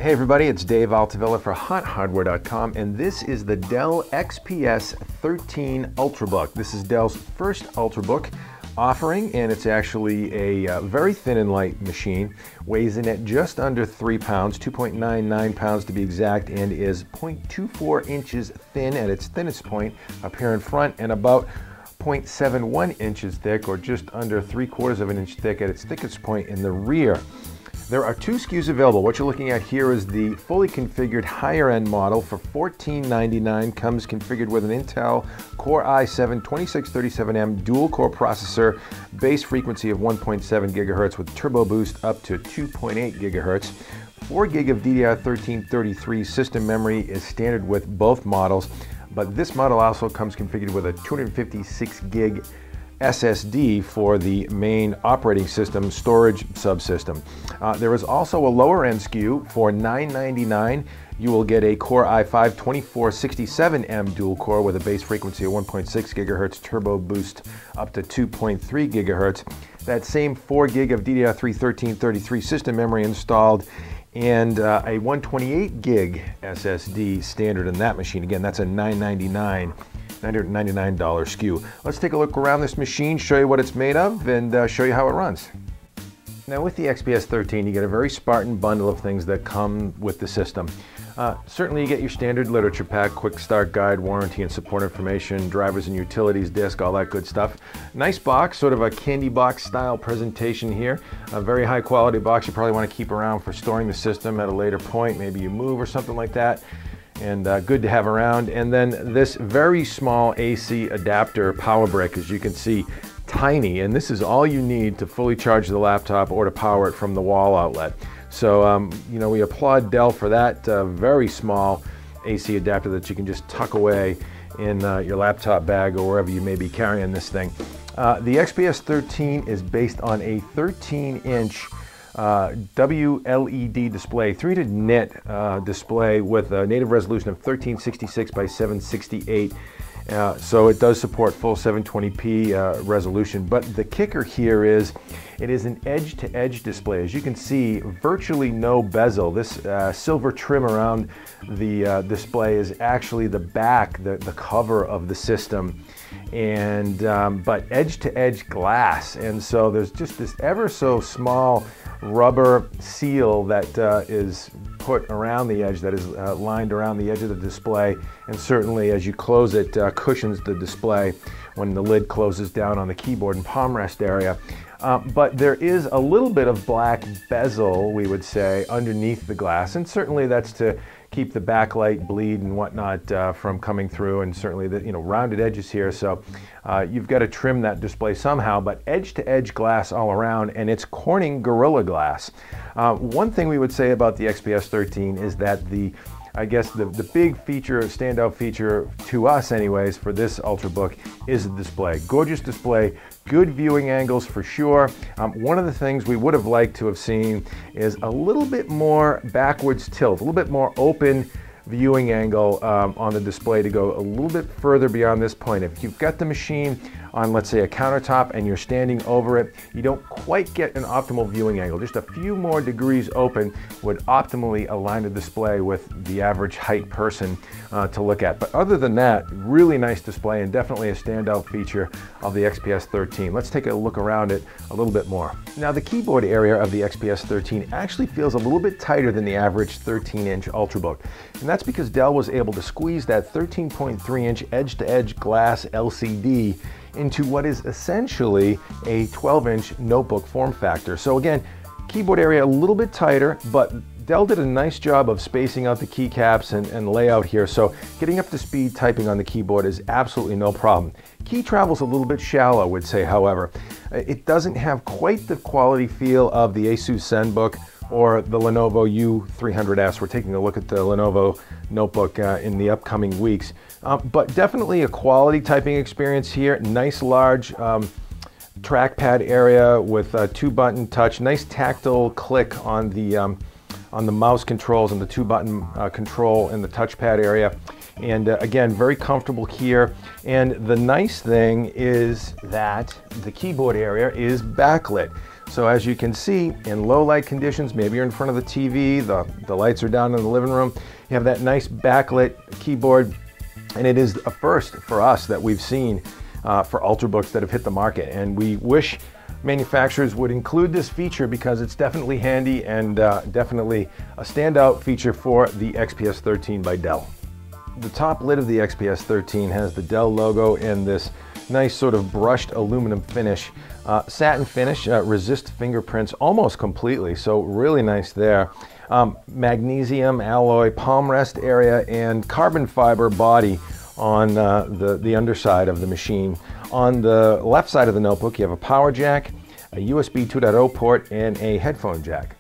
Hey everybody, it's Dave Altavilla for HotHardware.com, and this is the Dell XPS 13 Ultrabook. This is Dell's first Ultrabook offering, and it's actually a very thin and light machine. Weighs in at just under 3 pounds, 2.99 pounds to be exact, and is 0.24 inches thin at its thinnest point up here in front, and about 0.71 inches thick, or just under 3/4 of an inch thick at its thickest point in the rear. There are 2 SKUs available. What you're looking at here is the fully configured higher end model for $14.99. Comes configured with an Intel Core i7 2637M dual core processor, base frequency of 1.7 gigahertz with turbo boost up to 2.8 gigahertz. 4 gig of DDR1333 system memory is standard with both models, but this model also comes configured with a 256 gig SSD for the main operating system storage subsystem. There is also a lower end SKU for $9.99. You will get a Core i5 2467M dual core with a base frequency of 1.6 gigahertz, turbo boost up to 2.3 gigahertz. That same 4 gig of DDR3 1333 system memory installed, and a 128 gig SSD standard in that machine. Again, that's a $999 SKU. Let's take a look around this machine, show you what it's made of, and show you how it runs. Now with the XPS 13, you get a very Spartan bundle of things that come with the system. Certainly you get your standard literature pack, quick start guide, warranty and support information, drivers and utilities disc, all that good stuff. Nice box, sort of a candy box style presentation here. A very high quality box you probably want to keep around for storing the system at a later point. Maybe you move or something like that. And good to have around. And then this very small AC adapter power brick, as you can see, tiny, and this is all you need to fully charge the laptop or to power it from the wall outlet. So you know, we applaud Dell for that very small AC adapter that you can just tuck away in your laptop bag or wherever you may be carrying this thing. The XPS 13 is based on a 13-inch WLED display, 300 nit display with a native resolution of 1366 by 768. So it does support full 720p resolution, but the kicker here is it is an edge-to-edge display. As you can see, virtually no bezel. This silver trim around the display is actually the back, the cover of the system, and but edge-to-edge glass, and so there's just this ever so small rubber seal that is put around the edge, that is lined around the edge of the display, and certainly as you close it, cushions the display when the lid closes down on the keyboard and palm rest area. But there is a little bit of black bezel, we would say, underneath the glass, and certainly that's to keep the backlight bleed and whatnot from coming through, and certainly the rounded edges here. So you've got to trim that display somehow, but edge-to-edge glass all around, and it's Corning Gorilla Glass. One thing we would say about the XPS 13 is that I guess the big feature, standout feature to us anyways for this Ultrabook is the display. Gorgeous display, good viewing angles for sure. One of the things we would have liked to have seen is a little bit more backwards tilt, a little bit more open viewing angle on the display to go a little bit further beyond this point. If you've got the machine on, let's say, a countertop and you're standing over it, you don't quite get an optimal viewing angle. Just a few more degrees open would optimally align the display with the average height person to look at. But other than that, really nice display and definitely a standout feature of the XPS 13. Let's take a look around it a little bit more. Now the keyboard area of the XPS 13 actually feels a little bit tighter than the average 13-inch Ultrabook. And that's because Dell was able to squeeze that 13.3-inch edge-to-edge glass LCD into what is essentially a 12-inch notebook form factor. So again, keyboard area a little bit tighter, but Dell did a nice job of spacing out the keycaps and layout here, so getting up to speed typing on the keyboard is absolutely no problem. Key travel's a little bit shallow, I would say, however. It doesn't have quite the quality feel of the Asus ZenBook or the Lenovo U300S. We're taking a look at the Lenovo notebook in the upcoming weeks. But definitely a quality typing experience here. Nice large trackpad area with a 2-button touch. Nice tactile click on the mouse controls and the 2-button control in the touchpad area. And again, very comfortable here. And the nice thing is that the keyboard area is backlit. So as you can see, in low light conditions, maybe you're in front of the TV, the lights are down in the living room, you have that nice backlit keyboard, and it is a first for us that we've seen for Ultrabooks that have hit the market. And we wish manufacturers would include this feature because it's definitely handy and definitely a standout feature for the XPS 13 by Dell. The top lid of the XPS 13 has the Dell logo in this nice sort of brushed aluminum finish. Satin finish, resists fingerprints almost completely, so really nice there. Magnesium alloy palm rest area and carbon fiber body on the underside of the machine. On the left side of the notebook, you have a power jack, a USB 2.0 port, and a headphone jack.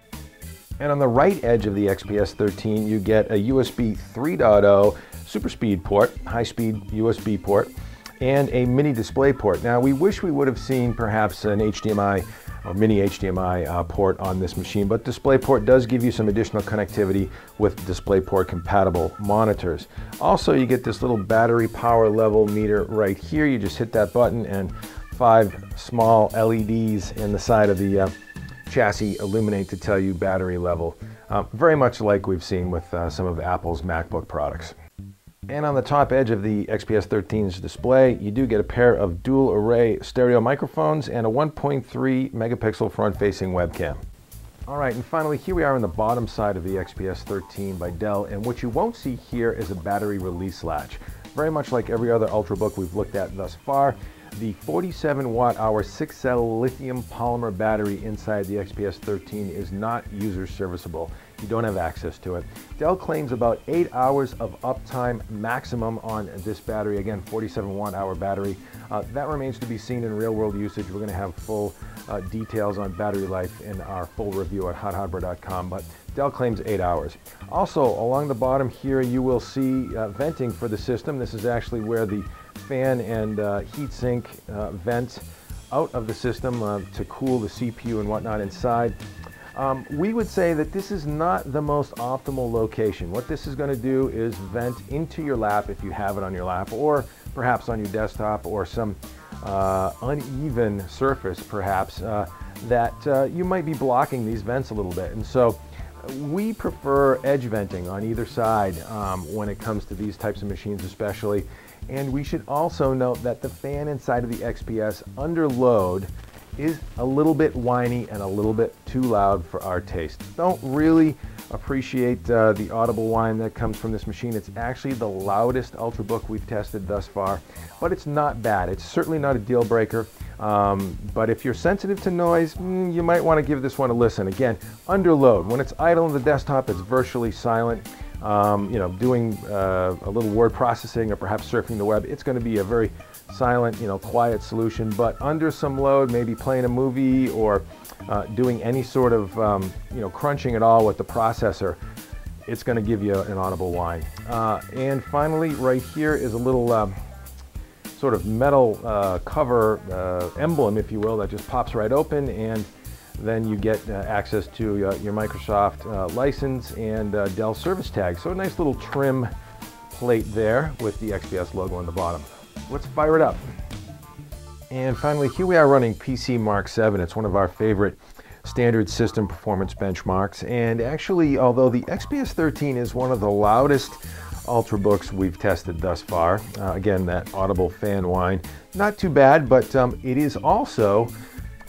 And on the right edge of the XPS 13, you get a USB 3.0 super speed port, high-speed USB port, and a mini display port. Now, we wish we would have seen perhaps an HDMI or mini HDMI port on this machine, but DisplayPort does give you some additional connectivity with DisplayPort compatible monitors. Also, you get this little battery power level meter right here. You just hit that button and 5 small LEDs in the side of the chassis illuminate to tell you battery level. Very much like we've seen with some of Apple's MacBook products. And on the top edge of the XPS 13's display, you do get a pair of dual array stereo microphones and a 1.3 megapixel front-facing webcam. All right, and finally, here we are on the bottom side of the XPS 13 by Dell, and what you won't see here is a battery release latch. Very much like every other Ultrabook we've looked at thus far, the 47 watt-hour 6-cell lithium polymer battery inside the XPS 13 is not user serviceable. You don't have access to it. Dell claims about 8 hours of uptime maximum on this battery. Again, 47 watt-hour battery. That remains to be seen in real-world usage. We're going to have full details on battery life in our full review at HotHardware.com, but Dell claims 8 hours. Also, along the bottom here, you will see venting for the system. This is actually where the fan and heatsink vent out of the system to cool the CPU and whatnot inside. We would say that this is not the most optimal location. What this is going to do is vent into your lap if you have it on your lap, or perhaps on your desktop, or some uneven surface perhaps that you might be blocking these vents a little bit. And so we prefer edge venting on either side when it comes to these types of machines especially. And we should also note that the fan inside of the XPS under load is a little bit whiny and a little bit too loud for our taste. Don't really appreciate the audible whine that comes from this machine. It's actually the loudest Ultrabook we've tested thus far, but it's not bad. It's certainly not a deal breaker, but if you're sensitive to noise, you might want to give this one a listen. Again, under load. When it's idle on the desktop, it's virtually silent. You know, doing a little word processing or perhaps surfing the web, it's going to be a very silent, quiet solution. But under some load, maybe playing a movie or doing any sort of, crunching at all with the processor, it's going to give you an audible whine. And finally, right here is a little sort of metal cover emblem, if you will, that just pops right open, and then you get access to your Microsoft license and Dell service tag. So a nice little trim plate there with the XPS logo on the bottom. Let's fire it up. And finally, here we are running PC Mark 7. It's one of our favorite standard system performance benchmarks. And actually, although the XPS 13 is one of the loudest Ultrabooks we've tested thus far, again, that audible fan whine, not too bad, but it is also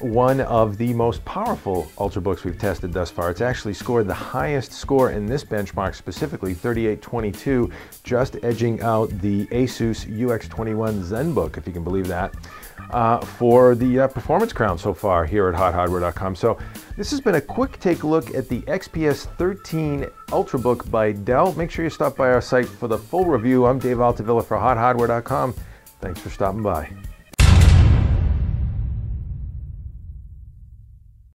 one of the most powerful Ultrabooks we've tested thus far. It's actually scored the highest score in this benchmark, specifically 3822, just edging out the Asus UX21 ZenBook, if you can believe that, for the performance crown so far here at HotHardware.com. So this has been a quick take look at the XPS 13 Ultrabook by Dell. Make sure you stop by our site for the full review. I'm Dave Altavilla for HotHardware.com. Thanks for stopping by.